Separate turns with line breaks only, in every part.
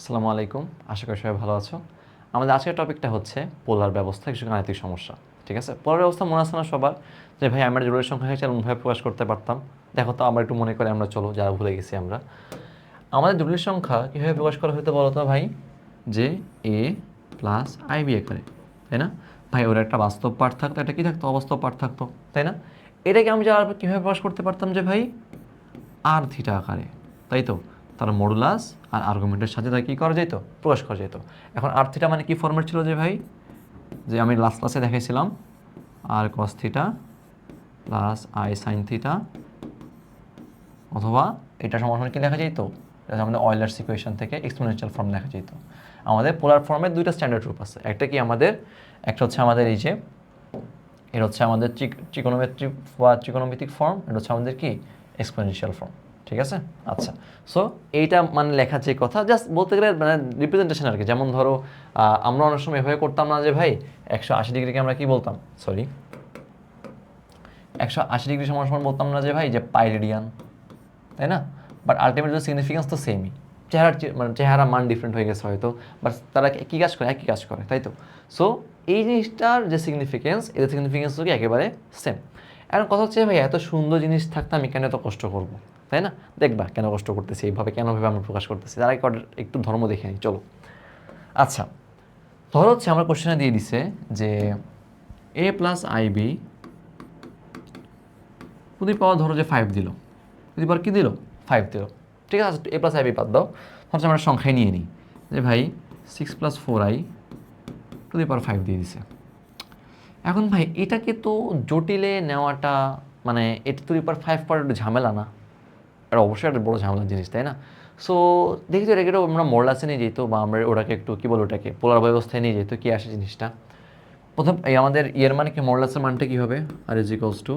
আসসালামু আলাইকুম, আশা করি সবাই ভালো আছো। আমাদের আজকের টপিকটা হচ্ছে পোলার ব্যবস্থা, কিছু গাণিতিক সমস্যা। ঠিক আছে, পোলার ব্যবস্থা মনে আছে না সবার? যে ভাই আমরা জোড়ের সংখ্যাকে এমনভাবে প্রকাশ করতে পারতাম। দেখো তো আমরা একটু মনে করে আমরা চলো, যারা ভুলে গেছি আমরা, আমাদের জটিল সংখ্যা কীভাবে প্রকাশ করা হতে বলো তো ভাই? যে এ প্লাস আই বি আকারে, তাই না? ভাই ওর একটা বাস্তব পার্ট থাকতো, এটা কী থাকতো? অবাস্তব পার্ট থাকতো, তাই না? এটাকে আমি যা কীভাবে প্রকাশ করতে পারতাম যে ভাই আর থিটা আকারে, তাই তো? তার মডুলাস আর আর্গুমেন্টের সাথে তাকে কী করা যেত? প্রকাশ করা যেত। এখন আর থিটা মানে কি ফর্মেট ছিল যে ভাই, যে আমি লাস্ট ক্লাসে দেখাইছিলাম, r cos theta plus i sine theta, অথবা এটা সমাধান কি লেখা যেত? এটা আমাদের অয়েলার্স ইকুয়েশন থেকে এক্সপোনেনশিয়াল ফর্ম লেখা যেত। আমাদের পোলার ফর্মের দুইটা স্ট্যান্ডার্ড রূপ আছে। একটা কি আমাদের, একটা হচ্ছে আমাদের এই যে, এটা হচ্ছে আমাদের ট্রিকোনোমেট্রিক বা ট্রিকোনোমেট্রিক ফর্ম, এটা হচ্ছে আমাদের কি এক্সপোনেনশিয়াল ফর্ম। ঠিক আছে, আচ্ছা। সো এইটা মানে লেখা যে কথা, জাস্ট বলতে গেলে মানে রিপ্রেজেন্টেশন আর কি। যেমন ধরো আমরা অনেক সময় এভাবে করতাম না যে ভাই 180 ডিগ্রিকে আমরা কি বলতাম, সরি 180 ডিগ্রি সমান সমান বলতাম না যে ভাই যে পাই রেডিয়ান, তাই না? বাট আলটিমেটলি সিগনিফিকেন্স তো সেমই। মানে চেহারা মান ডিফারেন্ট হয়ে গেছে হয়তো, বাট তারা কী কাজ করে? একই কাজ করে, তাই তো? সো এই জিনিসটার যে সিগনিফিকেন্স, এদের সিগনিফিকেন্স কি একেবারে সেম। এখন কথা হচ্ছে ভাই এত সুন্দর জিনিস থাকতে আমি কেন এত কষ্ট করবো, তাই না? দেখবা কেন কষ্ট করতেছি, এইভাবে কেন ভেবে আমরা প্রকাশ করতেছি। তার আগে একটু ধর্ম দেখে নিই, চলো। আচ্ছা, ধরো হচ্ছে আমরা কোশ্চেনে দিয়ে দিছে যে এ প্লাস আই বি যদি পাওয়া, ধরো যে 5 দিল, যদি পাওয়ার কী দিল? 5 দিল। ঠিক আছে, এ প্লাস আই বি বাদ দাও, হচ্ছে আমরা সংখ্যায় নিয়ে নিই যে ভাই 6+4i টু দি পাওয়ার 5 দিয়ে দিছে। এখন ভাই এটাকে তো জটিলে নেওয়াটা, মানে এটা টু দি পাওয়ার 5 করার একটু ঝামেলা না? এটা অবশ্যই একটা বড় ঝামেলার জিনিস, তাই না? সো দেখি তো এটাকে আমরা মডুলাসে নিয়ে যেত, বা আমরা ওটাকে একটু কী বলো, ওটাকে পোলার ব্যবস্থায় নিয়ে যেত, কী আসে জিনিসটা? প্রথম এই আমাদের ইয়ের মানে কি, মডুলাসের মানটা কী হবে? আর ইজ ইকুয়ালস টু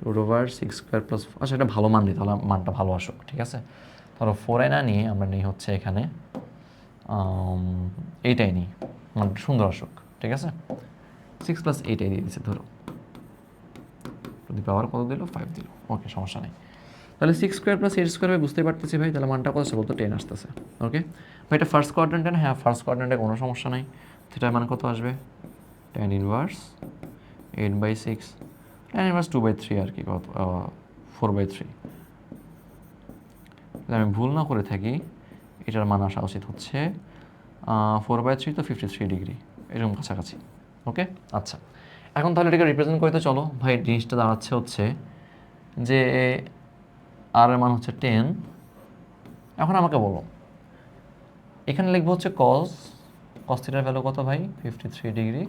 √6² + আচ্ছা, এটা ভালো মান নিই, তাহলে মানটা ভালো আসুক। ঠিক আছে, ধরো 4i না নিয়ে আমরা নিই হচ্ছে এখানে এইটাই নিই, মানটা সুন্দর আসুক। ঠিক আছে, 6 + 8i দিয়ে দিচ্ছে, ধরো টু দি পাওয়ার কত দিল? 5 দিল। ওকে, সমস্যা নেই। তাহলে 6² + 8² বুঝতে পারতেছি ভাই, তাহলে মানটা কত আসছে বলতো? 10 আসতেছে। ওকে ভাই, এটা ফার্স্ট কোয়াড্রেন্টে না? হ্যাঁ, ফার্স্ট কোয়াড্রেন্টে, কোনো সমস্যা নেই। থিটার মান কত আসবে? tan ইনভার্স 8/6, tan ইনভার্স 2/3 আর কি, কত 4/3। যদি আমি ভুল না করে থাকি, এটার মান আসা উচিত হচ্ছে 4/3, তো 53 ডিগ্রি, এরকম কাছাকাছি। ওকে, আচ্ছা। এখন তাহলে এটাকে রিপ্রেজেন্ট করতে চলো ভাই। জিনিসটা দাঁড়াচ্ছে হচ্ছে যে আর এর মান হচ্ছে 10। এখন আমাকে বলো, এখানে লিখবো হচ্ছে কস থিটার ভ্যালু কত ভাই? 53 ডিগ্রি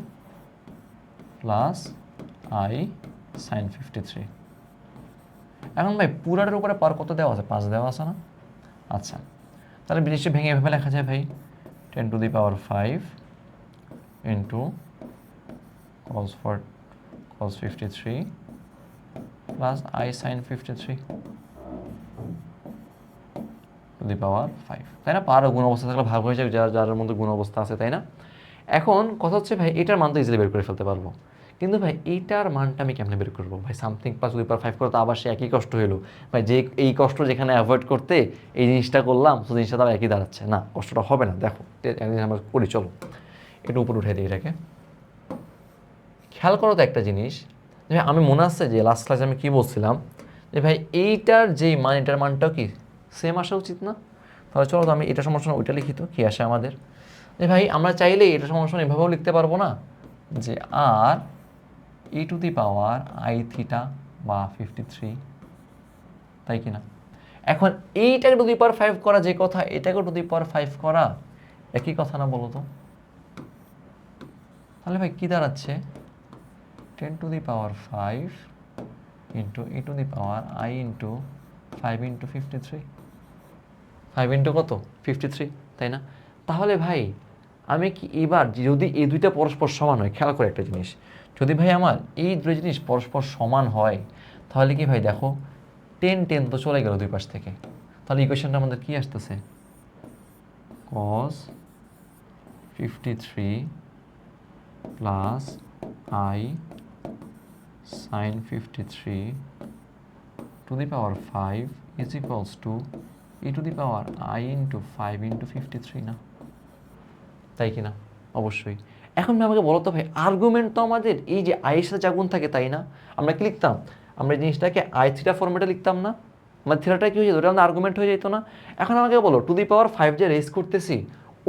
প্লাস আই সাইন 53। এখন ভাই পুরাটার উপরে পার কত দেওয়া আছে? 5 দেওয়া আছে না? আচ্ছা, তাহলে জিনিসটা ভেঙে এভাবে লেখা যায় ভাই, 10 to the power 5 into cos 53 plus i sine 53 to the power 5, তাই না? পার গুণ অবস্থা থাকলে ভাগ হয়ে যায়, যার মধ্যে গুণ অবস্থা আছে, তাই না? এখন কথা হচ্ছে ভাই এটার মান তো ইজিলি বের করে ফেলতে পারবো, কিন্তু ভাই এইটার মানটা আমি কেমনে বের করবো ভাই? Something plus two the power 5 করে তো আবার সে একই কষ্ট হলো ভাই। যে এই কষ্ট যেখানে অ্যাভয়েড করতে এই জিনিসটা করলাম, তো জিনিসটা তো একই দাঁড়াচ্ছে না, কষ্টটা হবে না। দেখো একদিন আমরা করি, চলো একটু উপরে উঠে দিই এটাকে। খেয়াল করো তো একটা জিনিস, যে আমি মনে আছে যে লাস্ট ক্লাসে আমি কী বলছিলাম, যে ভাই এইটার যেই মান, এটার মানটাও কি সেম আসা উচিত না? তাহলে চলো তো আমি এটা সমস্যা ওইটা লিখি, তো কী আসে আমাদের? যে ভাই আমরা চাইলে এটা সমস্যা এভাবেও লিখতে পারবো না, যে r e to the power i theta বা 53, তাই কি না? এখন এইটাকে টু দি পাওয়ার 5 করা যে কথা, এটাকে টু দি পাওয়ার 5 করা একই কথা না, বলো তো? তাহলে ভাই কী দাঁড়াচ্ছে? 10 to the power 5 into e to the power I into 5 into 53, 5 into কত? 53, তাই না? তাহলে ভাই আমি কি এবার, যদি এই দুইটা পরস্পর সমান হয়, খেয়াল করে একটা জিনিস, যদি ভাই আমার এই দুটো জিনিস পরস্পর সমান হয়, তাহলে কি ভাই দেখো 10 তো চলে গেল দুই পাশ থেকে, তাহলে ইকুয়েশনটা আমাদের কি আসতেছে? cos 53 plus i sine 53 to the power 5 is equals two E to the power I into 5 into 53 না, তাই কি না? অবশ্যই। এখন আমাকে বলো তো ভাই, আর্গুমেন্ট তো আমাদের এই যে আই এর সাথে যা গুণ থাকে তাই না? আমরা কি লিখতাম? আমরা এই জিনিসটাকে আই থিটা ফর্মেটে লিখতাম না? মানে থিটাটা কি হয়ে যেত, ওটা আমাদের আর্গুমেন্ট হয়ে যেত না? এখন আমাকে বলো টু দি পাওয়ার 5 যে রেজ করতেছি,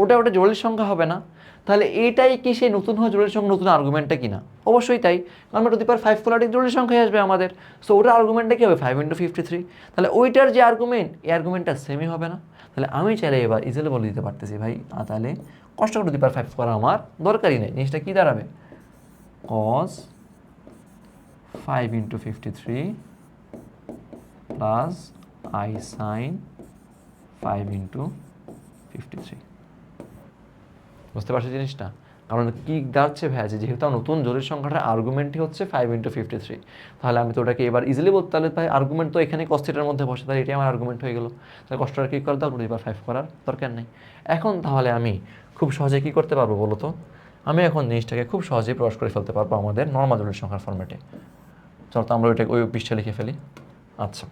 ওটা জটিল সংখ্যা হবে না? তাহলে এইটাই কি সেই নতুন হওয়া জটিল সংখ্যা, নতুন আর্গুমেন্টটা কিনা? অবশ্যই তাই, কারণ আমরা টু দি পাওয়ার 5 কোলাটিক জটিল সংখ্যায় আসবে আমাদের। সো ওটার আর্গুমেন্টটা কি হবে 5 ইন্টু 53। তাহলে ওইটার যে আর্গুমেন্ট, এই আর্গুমেন্টটা সেমই হবে না? তাহলে আমি চাইলে এবার ইজিলি বলে দিতে পারতেছি ভাই, তাহলে কষ্ট করে টু দি পাওয়ার 5 করা আমার দরকারই নেই। জিনিসটা কি দাঁড়াবে, cos 5 into 53 plus i sign 5 into 53। বুঝতে পারছি জিনিসটা? কারণ কি দাঁড়াচ্ছে ভাই, যেহেতু আমার নতুন জটিল সংখ্যাটার আর্গুমেন্টই হচ্ছে 5 ইন্টু 53, তাহলে আমি তো ওটাকে এবার ইজিলি বলতে, তাহলে ভাই আর্গুমেন্ট তো এখানে cos থিটার মধ্যে বসে, তাহলে এটাই আমার আর্গুমেন্ট হয়ে গেল। তাহলে কষ্টটা কী করে দাও, টু দি পাওয়ার 5 করার দরকার নেই। এখন তাহলে আমি খুব সহজে কী করতে পারবো বলো তো? আমি এখন জিনিসটাকে খুব সহজেই প্রকাশ করে ফেলতে পারবো আমাদের নর্মাল জটিল সংখ্যার ফর্মেটে। চলো তো আমরা ওইটা ওই পৃষ্ঠা লিখে ফেলি। আচ্ছা,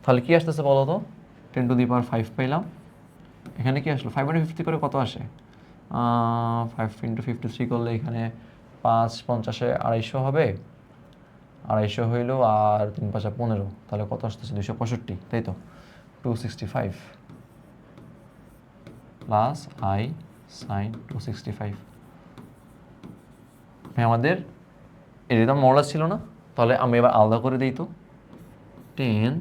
তাহলে কী আসতেছে বলো তো? 10 টু দি পাওয়ার 5 পেলাম। এখানে কি আসলো 5 ইন্টু 50 করে কত আসে? 5 ইন্টু 53 করলে এখানে 5×50 250 হবে, 250 হইল আর 3×5 15, তাহলে কত আসতেছে 265, তাই তো? 265 প্লাস আই সাইন 265। আমাদের এটা তো মডুলাস ছিল না, তাহলে আমি এবার আলাদা করে দিই তো। 10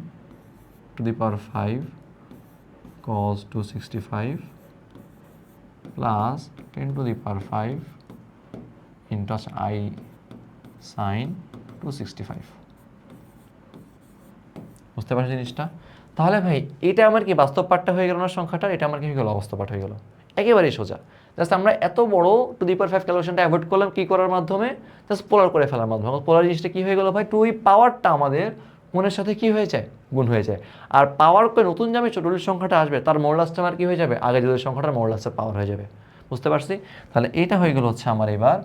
to the power 5 cos 265 plus 10 to the power 5 into i sine 265। বুঝতে পারছি জিনিসটা? তাহলে ভাই এটা আমার কি বাস্তব পার্টটা হয়ে গেল না সংখ্যাটা, এটা আমার কি হয়ে গেল অবাস্তব পার্ট হয়ে গেল। একেবারেই সোজা। জাস্ট আমরা এত বড় টু দি পাওয়ার 5 ক্যালকুলেশনটা অ্যাভয়েড করলাম কি করার মাধ্যমে, জাস্ট পোলার করে ফেলার মাধ্যমে। পোলার জিনিসটা কি হয়ে গেল ভাই, টু পাওয়ারটা আমাদের গুণের সাথে কি হয়ে যায়, গুণ হয়ে যায়। আর পাওয়ার করে নতুন যে আমি জটিল সংখ্যাটা আসবে তার মডুলাসটা আমার কি হয়ে যাবে, আগে জটিল সংখ্যাটার মডুলাসের পাওয়ার হয়ে যাবে। বুঝতে পারছি? তাহলে এটা হয়ে গেল হচ্ছে আমার এবার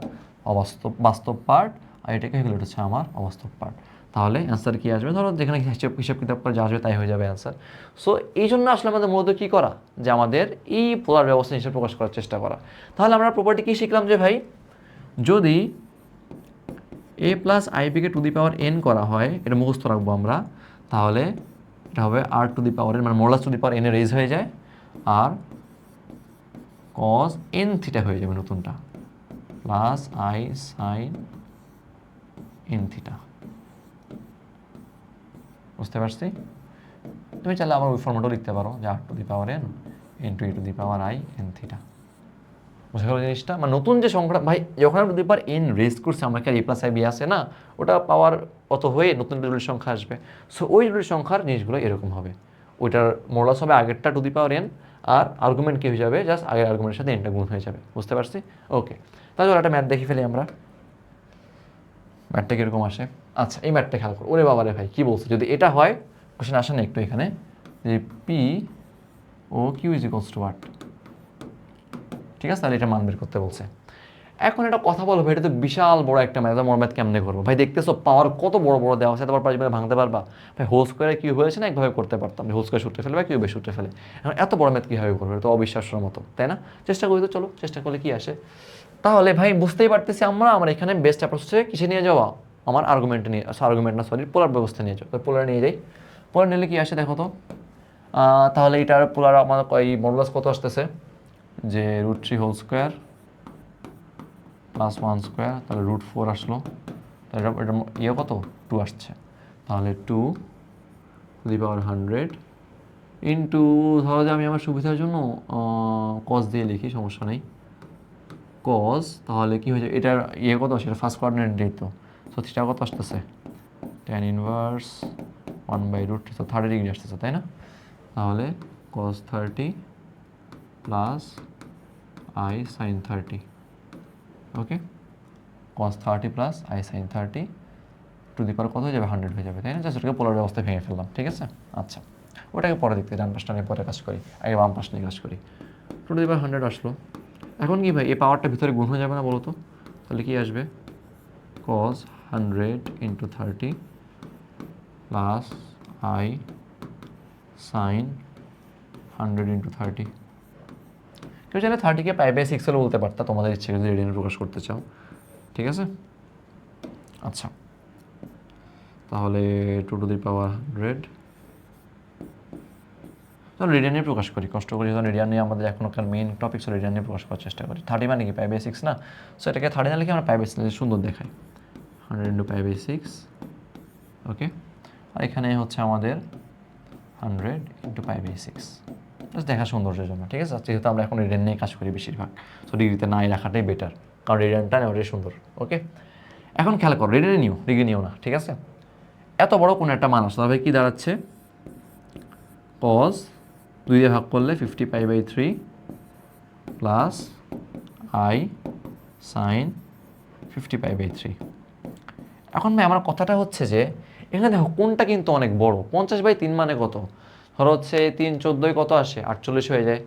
বাস্তব পার্ট, আর এটাকে হয়ে গেল হচ্ছে আমার অবাস্তব পার্ট। তাহলে অ্যান্সার কী আসবে, ধরো যেখানে হিসাব কিতাব করে যা আসবে তাই হয়ে যাবে অ্যান্সার। সো এই জন্য আসলে আমাদের মূলত কী করা, যে আমাদের এই পোলার ব্যবস্থা হিসেবে প্রকাশ করার চেষ্টা করা। তাহলে আমরা প্রপার্টি কী শিখলাম, যে ভাই যদি এ প্লাস আইবিকে টু দি পাওয়ার এন করা হয়, এটা মুখস্থ রাখবো আমরা, তাহলে এটা হবে r to the power n, মানে মডুলাস টু দি পাওয়ার এনে রেজ হয়ে যায়, আর কস এন থিটা হয়ে যাবে নতুনটা, plus i sine n theta. বুঝতে পারছি? তুমি চাইলে আবার ওই ফর্মেটও লিখতে পারো, যে r to the power n into e to the power i n theta. বুঝতে পারো জিনিসটা? মানে নতুন যে সংখ্যাটা ভাই, যখন to the power n raise করছে, আমরা কি আর এ প্লাস আই বি আসে না, ওটা পাওয়ার অত হয়ে নতুন জটিল সংখ্যা আসবে। সো ওই জটিল সংখ্যার জিনিসগুলো এরকম হবে, ওইটার মডুলাস হবে আগেরটা টু দি পাওয়ার এন, আর আর্গুমেন্ট কী হয়ে যাবে, জাস্ট আগের আর্গুমেন্টের সাথে এনটা গুণ হয়ে যাবে। বুঝতে পারছি? ওকে, তাহলে একটা ম্যাথ দেখি ফেলি আমরা, ম্যাথটা কীরকম আসে। আচ্ছা, এই ম্যাথটা খেয়াল করো। ওরে বাবা রে ভাই, কী বলছে, যদি এটা হয়, কোশ্চেন আসে না একটু এখানে, যে P O Q is equals to what. ঠিক আছে, তাহলে এটা মান বের করতে বলছে। এখন একটা কথা বলো ভাই, এটা তো বিশাল বড় একটা ম্যাথ, বড় ম্যাথ কেমনে করবো ভাই? দেখতেছো পাওয়ার কত বড় বড় দেওয়া আছে, তারপর পারবে ভাঙতে পারবা ভাই? হোল স্কোয়ারে কিউব হয়েছে না, একভাবে করতে পারতাম, হোল স্কোয়ার সূত্রে ফেলে বা কিউবে সূত্রে ফেলে। এখন এত বড় ম্যাথ কীভাবে করবে, এটা তো অবিশ্বাস্যের মতো, তাই না? চেষ্টা করি তো, চলো চেষ্টা করলে কি আসে। তাহলে ভাই বুঝতেই পারতেছি আমার এখানে বেস্ট অ্যাপ্রোচ হচ্ছে কিসে নিয়ে যাওয়া, আমার আর্গুমেন্টে নিয়ে, আর্গুমেন্ট না সরি, পোলার ব্যবস্থা নিয়ে যাও। পোলার নিয়ে যাই, পোলার নিলে কি আসে দেখো তো। তাহলে এটার পোলার আমার এই মডুলাস কত আসতেছে, যে √3 হোল স্কোয়ার প্লাস 1 স্কোয়ার, তাহলে √4 আসলো। তাহলে এটা ইয়ে কত, 2 আসছে। তাহলে 2 টু দি পাওয়ার 100 ইন্টু, ধরো যে আমি আমার সুবিধার জন্য কস দিয়ে লিখি, সমস্যা নেই, কস, তাহলে কী হয়ে যায়, এটার ইয়ে কত, সেটা ফার্স্ট কোঅর্ডিনেট দিই তো। সো থিটা কত আসতেছে, tan ইনভার্স 1/√3, তো 30 ডিগ্রি আসতেছে, তাই না? তাহলে cos 30 plus i sine 30, okay, cos 30 plus i sine 30 to the power কত হয়ে যাবে, 100 হয়ে যাবে, তাই না? জাস্ট ওটাকে পোলার ব্যবস্থায় ভেঙে ফেললাম, ঠিক আছে? আচ্ছা, ওটাকে পরে দেখতে, ডান পাশটা নিয়ে পরে কাজ করি, আগে বাম পাশ নিয়ে কাজ করি। টু দি পাওয়ার 100 আসলো। এখন কি ভাই, এই পাওয়ারটা ভিতরে গুণ হয়ে যাবে না বলো তো? তাহলে কি আসবে, cos 100 into 30 plus i sign 100 × 30। কেউ চাইলে 30কে π/6 হলে বলতে পারতা, তোমাদের ইচ্ছে যদি রেডিয়ানে প্রকাশ করতে চাও। ঠিক আছে, আচ্ছা তাহলে 2⁻100 চলো রেডিয়ান নিয়ে প্রকাশ করি, কষ্ট করি যখন রেডিয়ান নিয়ে আমাদের এখনকার মেইন টপিক রেডিয়ান নিয়ে প্রকাশ করার চেষ্টা করি। 30 মানে কি π/6 না, সো এটাকে 30 না লিখে আমরা π/6 সুন্দর দেখাই, 100 × π/6। ওকে, আর এখানে হচ্ছে আমাদের 100 × π/6, জাস্ট দেখা সৌন্দর্যের জন্য। ঠিক আছে, যেহেতু আমরা এখন রেডিয়ান নিয়ে কাজ করি বেশিরভাগ, সো ডিগ্রিতে নাই রাখাটাই বেটার, কারণ রেডিয়ানটা নেওয়াটাই সুন্দর। ওকে, এখন খেয়াল করো, রেডিয়ানে নিও, ডিগ্রি নিও না। ঠিক আছে, এত বড় কোনো একটা মান আসে, তবে কি দাঁড়াচ্ছে, cos 2 দিয়ে ভাগ করলে 50π/3 প্লাস i সাইন 50π/3। এখন ভাই আমার কথাটা হচ্ছে যে এখানে দেখো কোনটা কিন্তু অনেক বড়, 50/3 মানে কত, ধরো হচ্ছে 3 14 কত আসে, 48 হয়ে যায়,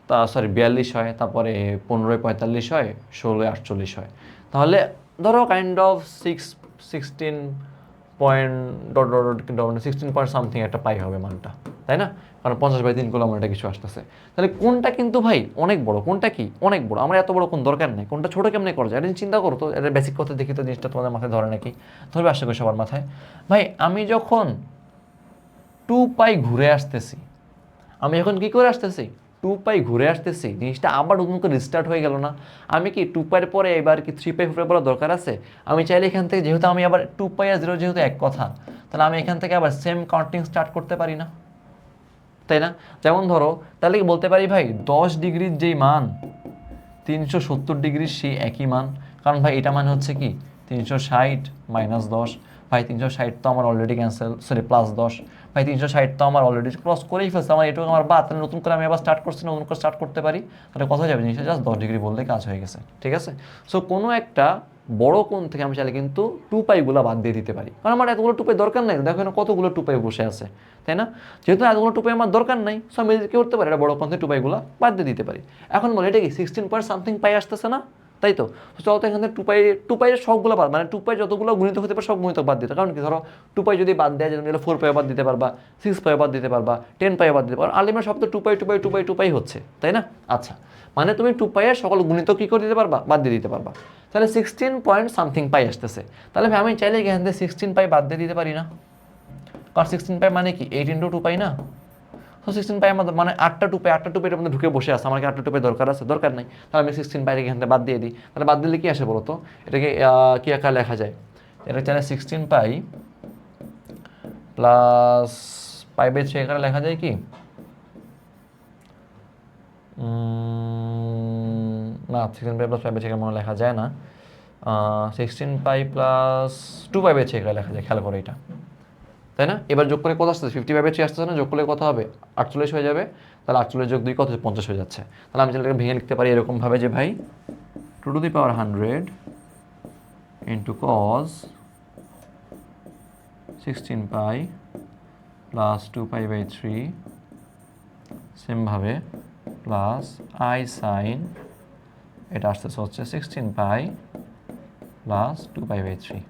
তা সরি 42 হয়, তারপরে 15 45 হয়, 16 48 হয়, তাহলে ধরো kind of 16 point dot dot dot কিন্তু 16 পয়েন্ট সামথিং একটা পাই হবে মানটা, তাই না, কারণ 50/3 করলে আমার এটা কিছু আসতেছে। তাহলে কোনটা কিন্তু ভাই অনেক বড়, কোনটা কি অনেক বড়, আমরা এত বড় কোন দরকার নেই, কোনটা ছোটো কেমনে করা যায় এটা চিন্তা করো তো, এটা বেসিক কথা দেখি তো জিনিসটা তোমাদের মাথায় ধরে নাকি, ধরবে আশা করি সবার মাথায়। ভাই আমি যখন 2π ঘুরে আসতেছি, আমি এখন কি করে আসতেছি, 2π ঘুরে আসতেছি, জিনিসটা আবার নতুন করে রিস্টার্ট হয়ে গেল না। আমি কি 2π পরে এবার কি 3π 4 বলার দরকার আছে, আমি চাইলে এখান থেকে যেহেতু আমি আবার 2π আর 0 যেহেতু এক কথা, তাহলে আমি এখান থেকে আবার সেম কাউন্টিং স্টার্ট করতে পারি না, তাই না। যেমন ধরো তাহলে কি বলতে পারি ভাই 10 ডিগ্রির যেই মান 370 ডিগ্রির সেই একই মান, কারণ ভাই এটা মানে হচ্ছে কি 360 - 10, ভাই 360 তো আমার অলরেডি ক্যান্সেল, সরি +10, ভাই 360 তো আমার অলরেডি ক্রস করেই ফেলছে, আমার এটুকু আমার বাদ, তাহলে নতুন করে আমি আবার স্টার্ট করছি না, নতুন করে স্টার্ট করতে পারি, তাহলে কথা যাবে জিনিসটা জাস্ট 10 ডিগ্রি বললে কাজ হয়ে গেছে। ঠিক আছে, সো কোনো একটা বড় কোণ থেকে আমি চাইলে কিন্তু 2π গুলো বাদ দিয়ে দিতে পারি, কারণ আমার এতগুলো 2π দরকার নাই, দেখো এখানে কতগুলো 2π বসে আছে, তাই না, যেহেতু এতগুলো 2π আমার দরকার নাই, সো আমি কি করতে পারি, এটা বড় কোণ থেকে 2π গুলো বাদ দিয়ে দিতে পারি। এখন বলে এটা কি 16 পয়েন্ট সামথিং পাই আসতেছে না, তাই তো, চলো তো এখান থেকে 2π এর সবগুলো বাদ, মানে 2π যতগুলো গুণিত হতে পারে সব গুণিত বাদ দিতে, কারণ কি ধরো 2π যদি বাদ দেয় যেন 4π বাদ দিতে পারবা, 6π বাদ দিতে পারবা, 10π বাদ দিতে পারবা, আলটিমেট সব তো 2π হচ্ছে, তাই না। আচ্ছা, মানে তুমি 2π এর সকল গুণিত কি করে দিতে পারবা, বাদ দিয়ে দিতে পারবা, তাহলে 16 পয়েন্ট সামথিং পাই আসতেছে, তাহলে ভাই আমি চাইলে এখান থেকে 16π বাদ দিয়ে দিতে পারি না, কারণ 16π মানে কি 8 × 2π না, তো 16π আমাদের মানে 8টা 2π এর মধ্যে ঢুকে বসে আছে, আমার কি 8টা 2π দরকার আছে, দরকার নাই, তাহলে আমি 16π এখান থেকে বাদ দিয়ে দিই, তাহলে বাদ দিলে কি আসে বলো তো, এটাকে কি আকারে লেখা যায়, এটা চাইলে 16π প্লাস π/3 আকারে লেখা যায় কি, না 16π প্লাস π/3 মনে লেখা যায় না, 16π প্লাস 2π/3 আকারে লেখা যায়, খেয়াল করো এটা, তাই না। এবার যোগ করে কত আসতেছে, 50/3 আসতেছে না, যোগ করলে কত হবে 48 হয়ে যাবে, তাহলে 48 যোগ 2 কত 50 হয়ে যাচ্ছে, তাহলে আমি যেটাকে ভেঙে লিখতে পারি এরকমভাবে যে ভাই 2⁻100 × cos 16π প্লাস 2π/3 সেমভাবে প্লাস i সাইন, এটা আসতেছে হচ্ছে 16π প্লাস 2π/3।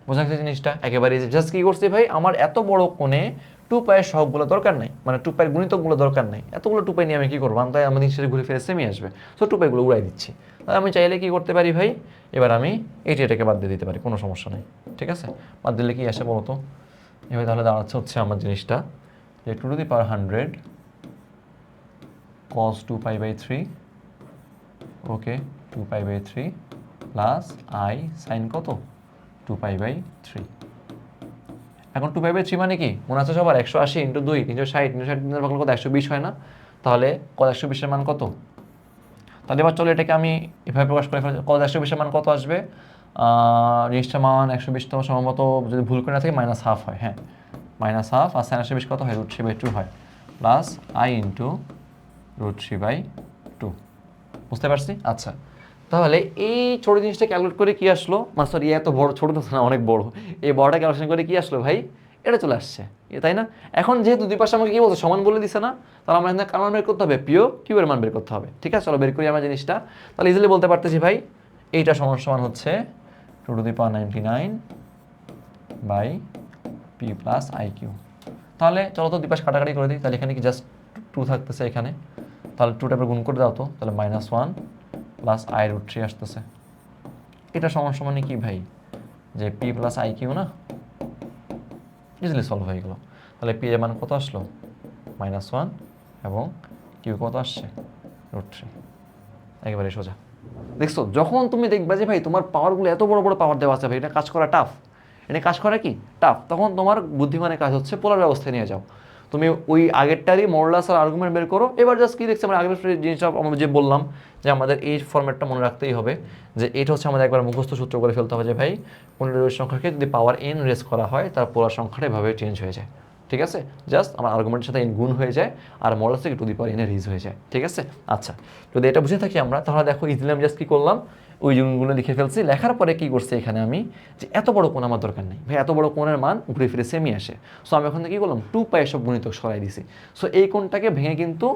বোঝা গেছে জিনিসটা একেবারে জাস্ট কি করছি ভাই, আমার এত বড় কোণে 2π এর সহগগুলো দরকার নাই, মানে 2π এর গুণিতকগুলো দরকার নাই, এতগুলো 2π নিয়ে আমি কি করবো, তাই আমাদের জিনিসটা ঘুরে ফিরে সেমই আসবে, সো 2π গুলো উড়াই দিচ্ছি। তাহলে আমি চাইলে কি করতে পারি ভাই, এবার আমি এটাকে বাদ দিয়ে দিতে পারি, কোনো সমস্যা নেই। ঠিক আছে, বাদ দিলে কি আসে বলো তো, এবার তাহলে দাঁড়াচ্ছে হচ্ছে আমার জিনিসটা যে 2⁻100 cos 2π/3, okay 2π/3 plus i sine কত 2π/3। এখন 2π/3 মানে কি মনে আছে সবার, 180 × 2 360, 360 ভাগ কত 120 হয় না, তাহলে cos 120 এর মান কত, তাহলে এবার চলো এটাকে আমি এভাবে প্রকাশ করে ফেলি, cos 120 এর মান কত আসবে, জিনিসটার মান 120 তো সম্ভবত যদি ভুল করে না থাকে -1/2 হয়, হ্যাঁ -1/2, আর sin 120 কত হয় √3/2 হয়, প্লাস i × √3/2, বুঝতে পারছি। আচ্ছা, তাহলে এই ছোট জিনিসটা ক্যালকুলেট করে কি আসলো, মানে সরি এত বড়, ছোট তো না অনেক বড়, এই বড়টা ক্যালকুলেশন করে কি আসলো ভাই, এটা চলে আসছে, তাই না। এখন যেহেতু দুই পাশে আমাকে কি বলছে সমান বলে দিছে না, তাহলে আমার এখানে কার মান বের করতে হবে, পিও কিউ এর মান বের করতে হবে। ঠিক আছে, চলো বের করি আমার জিনিসটা, তাহলে ইজিলি বলতে পারতেছি ভাই এইটা সমান সমান হচ্ছে 2⁻99 p + iq, তাহলে চলো তো দুই পাশ কাটাকাটি করে দিই, তাহলে এখানে কি জাস্ট 2 থাকতেছে এখানে, তাহলে 2টা গুণ করে দাও তো, তাহলে -1 প্লাস i√3 আসতেছে। এটা সমান সমান কি ভাই, যে p প্লাস iq না, ইজিলি সলভ হয়ে গেল। তাহলে p এর মান কত আসলো, -1 এবং q কত আসছে, √3। একেবারে সোজা। দেখছো, যখন তুমি দেখবা যে ভাই তোমার পাওয়ারগুলো এত বড় বড় পাওয়ার দেওয়া আছে ভাই, এটা কাজ করা টাফ, এটা কাজ করা কি টাফ, তখন তোমার বুদ্ধিমানের কাজ হচ্ছে পোলার ব্যবস্থায় নিয়ে যাও। তুমি ওই আগেরটারই মডুলাস আর আর্গুমেন্ট বের করো। এবার জাস্ট কি দেখছি আমরা আগের জিনিসটা আমরা যে বললাম যে আমাদের এই ফরম্যাটটা মনে রাখতেই হবে, যে এটা হচ্ছে আমাদের একবার মুখস্থ সূত্র করে ফেলতে হবে যে ভাই কোনো সংখ্যাকে যদি পাওয়ার n রেজ করা হয় তার পোলার সংখ্যাটা এভাবে চেঞ্জ হয়ে যায়। ঠিক আছে, জাস্ট আমার আর্গুমেন্টের সাথে n গুণ হয়ে যায় আর মডুলাস থেকে টু দি পাওয়ার n রিজ হয়ে যায়। ঠিক আছে, আচ্ছা, যদি এটা বুঝে থাকি আমরা, তাহলে দেখো ইজিলি আমি জাস্ট কি করলাম, ওই গুণগুলো লিখে ফেলছি। লেখার পরে কি করছি এখানে আমি, যে এত বড় কোণ আমার দরকার নেই ভাই, এত বড় কোণের মান ঘুরে ফিরে সেমই আসে। সো আমি ওখান থেকে কি করলাম, 2π সব গুণিতক সরাই দিছি। সো এই কোণটাকে ভেঙে কিন্তু,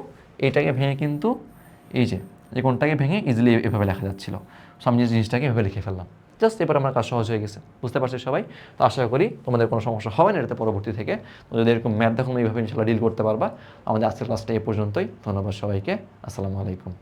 এইটাকে ভেঙে কিন্তু এই যে কোণটাকে ভেঙে ইজিলি এভাবে লেখা যাচ্ছিল। সো আমি জিনিসটাকে এভাবে লিখে ফেললাম। জাস্ট এবার আমার কাজ সহজ হয়ে গেছে, বুঝতে পারছি সবাই? তো আশা করি তোমাদের কোনো সমস্যা হবে না এটাতে পরবর্তী থেকে। তো যদি এরকম ম্যাথ দেখো এইভাবে ইনশাল্লাহ ডিল করতে পারবা। আমাদের আজকের ক্লাসটা এই পর্যন্তই। ধন্যবাদ সবাইকে, আসসালামু আলাইকুম।